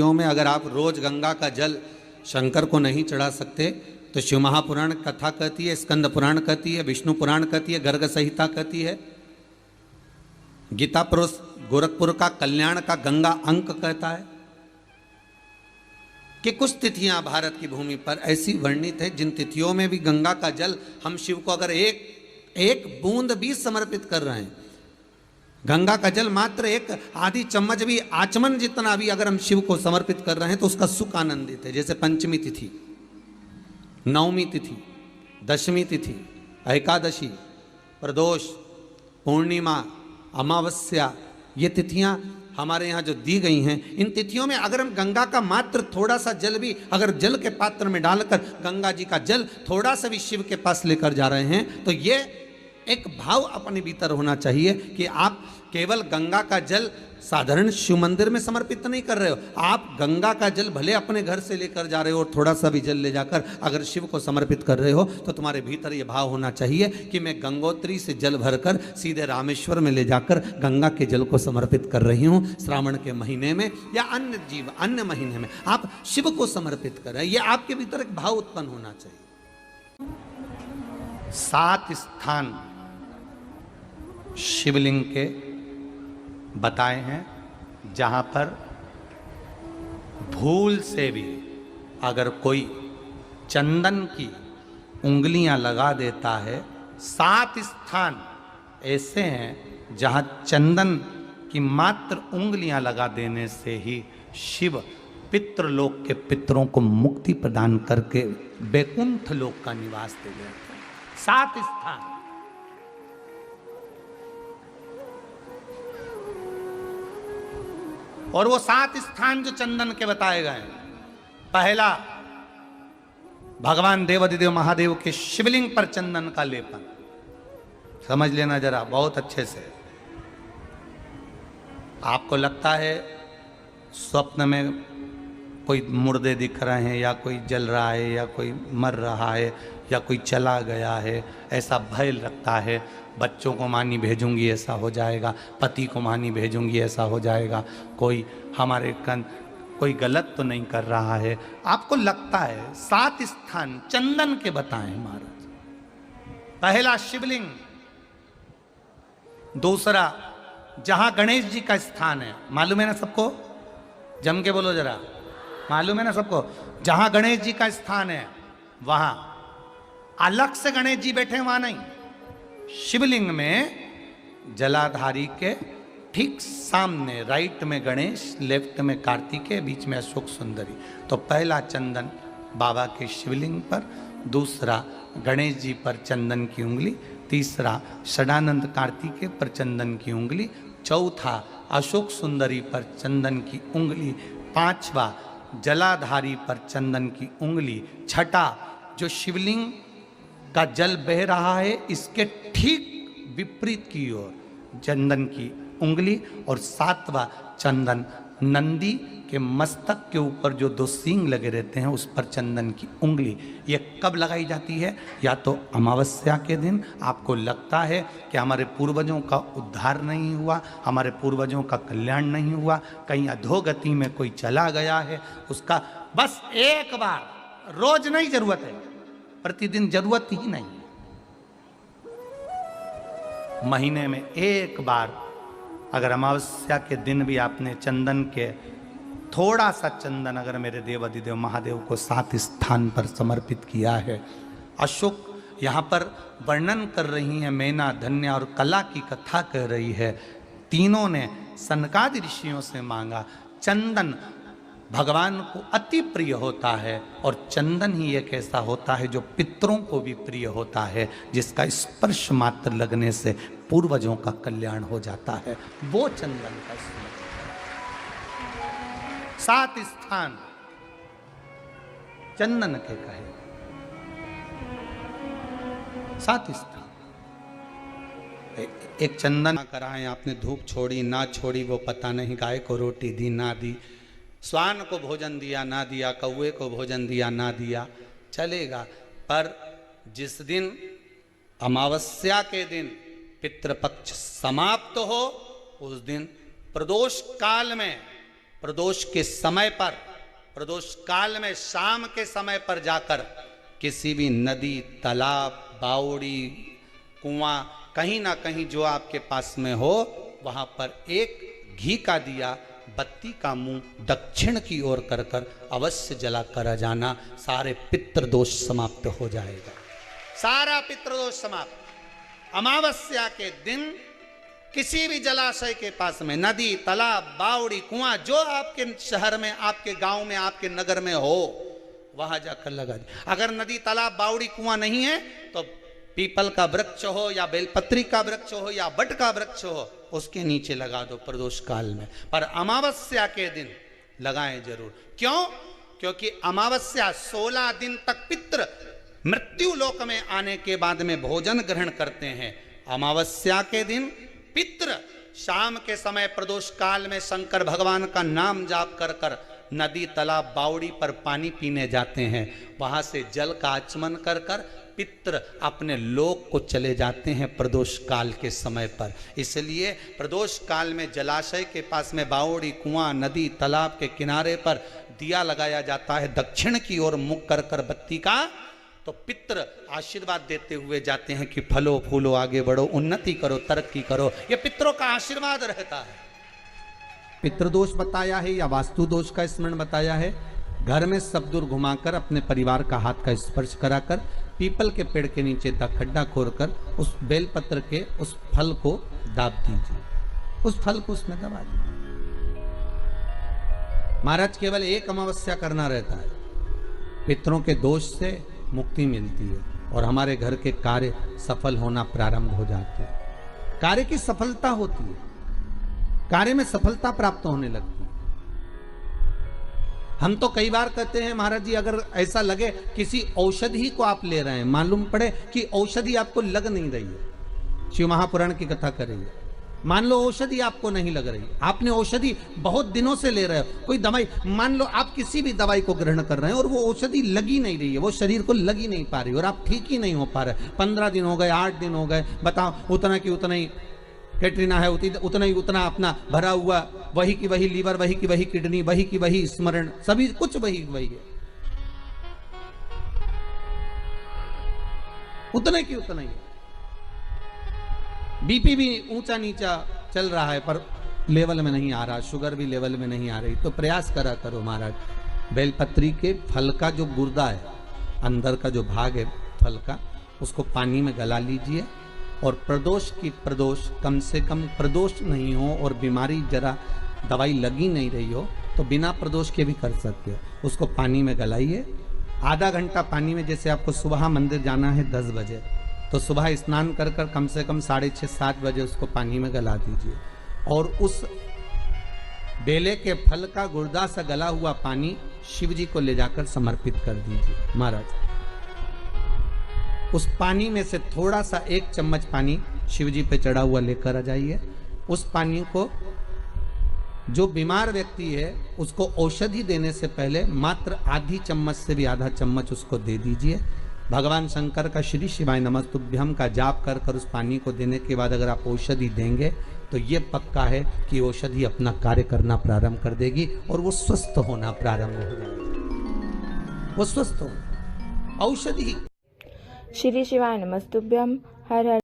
में अगर आप रोज गंगा का जल शंकर को नहीं चढ़ा सकते तो शिव महापुराण कथा कहती है, स्कंद पुराण कहती है, विष्णु पुराण कहती है, गर्ग संहिता कहती है, गीता पुरुष गोरखपुर का कल्याण का गंगा अंक कहता है कि कुछ तिथियां भारत की भूमि पर ऐसी वर्णित है जिन तिथियों में भी गंगा का जल हम शिव को अगर एक बूंद भी समर्पित कर रहे हैं, गंगा का जल मात्र एक आधी चम्मच भी, आचमन जितना भी अगर हम शिव को समर्पित कर रहे हैं तो उसका सुख आनंदित है। जैसे पंचमी तिथि, नवमी तिथि, दशमी तिथि, एकादशी, प्रदोष, पूर्णिमा, अमावस्या, ये तिथियां हमारे यहाँ जो दी गई हैं, इन तिथियों में अगर हम गंगा का मात्र थोड़ा सा जल भी अगर जल के पात्र में डालकर गंगा जी का जल थोड़ा सा भी शिव के पास लेकर जा रहे हैं तो ये एक भाव अपने भीतर होना चाहिए कि आप केवल गंगा का जल साधारण शिव मंदिर में समर्पित नहीं कर रहे हो, आप गंगा का जल भले अपने घर से लेकर जा रहे हो और थोड़ा सा भी जल ले जाकर अगर शिव को समर्पित कर रहे हो तो तुम्हारे भीतर ये भाव होना चाहिए कि मैं गंगोत्री से जल भरकर सीधे रामेश्वर में ले जाकर गंगा के जल को समर्पित कर रही हूँ। श्रावण के महीने में या अन्य महीने में आप शिव को समर्पित कर रहे हैं, ये आपके भीतर एक भाव उत्पन्न होना चाहिए। 7 स्थान शिवलिंग के बताए हैं जहां पर भूल से भी अगर कोई चंदन की उंगलियां लगा देता है, 7 स्थान ऐसे हैं जहां चंदन की मात्र उंगलियां लगा देने से ही शिव पितृलोक के पितरों को मुक्ति प्रदान करके वैकुंठ लोक का निवास दे देते हैं। 7 स्थान। और वो 7 स्थान जो चंदन के बताए गए, पहला भगवान देवाधिदेव महादेव के शिवलिंग पर चंदन का लेपन। समझ लेना जरा बहुत अच्छे से। आपको लगता है स्वप्न में कोई मुर्दे दिख रहे हैं या कोई जल रहा है या कोई मर रहा है या कोई चला गया है, ऐसा भय लगता है। बच्चों को मानी भेजूंगी ऐसा हो जाएगा, पति को मानी भेजूंगी ऐसा हो जाएगा, कोई हमारे कोई गलत तो नहीं कर रहा है, आपको लगता है। 7 स्थान चंदन के बताएं महाराज। पहला शिवलिंग, दूसरा जहां गणेश जी का स्थान है, मालूम है ना सबको, जम के बोलो जरा, मालूम है ना सबको, जहां गणेश जी का स्थान है वहां अलग से गणेश जी बैठे, वहां नहीं। शिवलिंग में जलाधारी के ठीक सामने राइट में गणेश, लेफ्ट में कार्तिकेय, बीच में अशोक सुंदरी। तो पहला चंदन बाबा के शिवलिंग पर, दूसरा गणेश जी पर चंदन की उंगली, तीसरा षडानंद कार्तिकेय पर चंदन की उंगली, चौथा अशोक सुंदरी पर चंदन की उंगली, पांचवा जलाधारी पर चंदन की उंगली, छठा जो शिवलिंग का जल बह रहा है इसके ठीक विपरीत की ओर चंदन की उंगली, और 7वां चंदन नंदी के मस्तक के ऊपर जो 2 सींग लगे रहते हैं उस पर चंदन की उंगली। ये कब लगाई जाती है? या तो अमावस्या के दिन आपको लगता है कि हमारे पूर्वजों का उद्धार नहीं हुआ, हमारे पूर्वजों का कल्याण नहीं हुआ, कहीं अधोगति में कोई चला गया है, उसका बस एक बार, रोज नहीं जरूरत है, प्रतिदिन जरूरत ही नहीं, महीने में एक बार अगर अमावस्या के दिन भी आपने चंदन के थोड़ा सा चंदन अगर मेरे देवाधिदेव महादेव को 7 स्थान पर समर्पित किया है। अशोक यहाँ पर वर्णन कर रही हैं, मैना, धन्या और कला की कथा कह रही है। तीनों ने सनकादि ऋषियों से मांगा। चंदन भगवान को अति प्रिय होता है और चंदन ही एक ऐसा होता है जो पितरों को भी प्रिय होता है, जिसका स्पर्श मात्र लगने से पूर्वजों का कल्याण हो जाता है, वो चंदन का स्मरण। 7 स्थान चंदन के कहे, 7 स्थान। एक चंदन कराए आपने, धूप छोड़ी ना छोड़ी वो पता नहीं, गाय को रोटी दी ना दी, स्वान को भोजन दिया ना दिया, कौवे को भोजन दिया ना दिया, चलेगा। पर जिस दिन अमावस्या के दिन पितृपक्ष समाप्त हो उस दिन प्रदोष काल में प्रदोष के समय पर, प्रदोष काल में शाम के समय पर जाकर किसी भी नदी, तालाब, बावड़ी, कुआं, कहीं ना कहीं जो आपके पास में हो, वहां पर एक घी का दिया, बत्ती का मुंह दक्षिण की ओर कर कर अवश्य जला कर जाना। सारे पितृदोष समाप्त हो जाएगा, सारा पितृदोष समाप्त। अमावस्या के दिन किसी भी जलाशय के पास में, नदी, तालाब, बावड़ी, कुआं, जो आपके शहर में, आपके गांव में, आपके नगर में हो, वहां जाकर लगा दे। अगर नदी, तालाब, बावड़ी, कुआं नहीं है तो पीपल का वृक्ष हो या बेलपत्री का वृक्ष हो या बट का वृक्ष हो, उसके नीचे लगा दो प्रदोष काल में। पर अमावस्या के दिन लगाएं जरूर। क्यों? क्योंकि अमावस्या 16 दिन तक पितृ मृत्यु लोक में आने के बाद में भोजन ग्रहण करते हैं। अमावस्या के दिन पितृ शाम के समय प्रदोष काल में शंकर भगवान का नाम जाप कर कर नदी, तालाब, बावड़ी पर पानी पीने जाते हैं। वहां से जल का आचमन कर कर पितृ अपने लोक को चले जाते हैं प्रदोष काल के समय पर। इसलिए प्रदोष काल में जलाशय के पास में, बावड़ी, कुआं, नदी, तालाब के किनारे पर दिया लगाया जाता है दक्षिण की ओर मुख कर कर बत्ती का। तो पितृ आशीर्वाद देते हुए जाते हैं कि फलो फूलो, आगे बढ़ो, उन्नति करो, तरक्की करो। ये पितरों का आशीर्वाद रहता है। पितृदोष बताया है या वास्तु दोष का स्मरण बताया है। घर में सब दूर घुमाकर अपने परिवार का हाथ का स्पर्श कराकर पीपल के पेड़ के नीचे खड्डा खोदकर उस बेलपत्र के उस फल को दाब दीजिए, उस फल को उसमें दबा दीजिए। महाराज केवल एक अमावस्या करना रहता है, पितरों के दोष से मुक्ति मिलती है और हमारे घर के कार्य सफल होना प्रारंभ हो जाते हैं। कार्य की सफलता होती है, कार्य में सफलता प्राप्त होने लगती है। हम तो कई बार कहते हैं महाराज जी, अगर ऐसा लगे किसी औषधि को आप ले रहे हैं, मालूम पड़े कि औषधि आपको लग नहीं रही है, शिव महापुराण की कथा करेंगे, मान लो औषधि आपको नहीं लग रही, आपने औषधि बहुत दिनों से ले रहे हो, कोई दवाई, मान लो आप किसी भी दवाई को ग्रहण कर रहे हैं और वो औषधि लगी नहीं रही है, वो शरीर को लगी नहीं पा रही और आप ठीक ही नहीं हो पा रहे, 15 दिन हो गए, 8 दिन हो गए, बताओ, उतना की उतना ही कैटरीना है, उतना ही उतना अपना भरा हुआ, वही की वही लीवर, वही की वही किडनी, वही की वही स्मरण, सभी कुछ वही वही है, उतने की उतना ही। बीपी भी ऊंचा नीचा चल रहा है पर लेवल में नहीं आ रहा, शुगर भी लेवल में नहीं आ रही, तो प्रयास करा करो महाराज, बेलपत्री के फल का जो गुर्दा है, अंदर का जो भाग है फल का, उसको पानी में गला लीजिए और प्रदोष की प्रदोष, कम से कम प्रदोष नहीं हो और बीमारी जरा दवाई लगी नहीं रही हो तो बिना प्रदोष के भी कर सकते हो, उसको पानी में गलाइए। आधा घंटा पानी में, जैसे आपको सुबह मंदिर जाना है 10 बजे, तो सुबह स्नान कर कर कम से कम 6:30-7 बजे उसको पानी में गला दीजिए और उस बेले के फल का गुर्दा सा गला हुआ पानी शिव जी को ले जाकर समर्पित कर दीजिए। महाराज उस पानी में से थोड़ा सा 1 चम्मच पानी शिव जी पे चढ़ा हुआ लेकर आ जाइए। उस पानी को जो बीमार व्यक्ति है उसको औषधि देने से पहले मात्र आधी चम्मच से भी आधा चम्मच उसको दे दीजिए। भगवान शंकर का श्री शिवाय नमस्तुभ्यम का जाप कर कर उस पानी को देने के बाद अगर आप औषधि देंगे तो ये पक्का है कि औषधि अपना कार्य करना प्रारंभ कर देगी और वो स्वस्थ होना प्रारंभ हो जाएगी, वो स्वस्थ हो औषधि। श्री शिवाय नमस्तुभ्यम। हर हर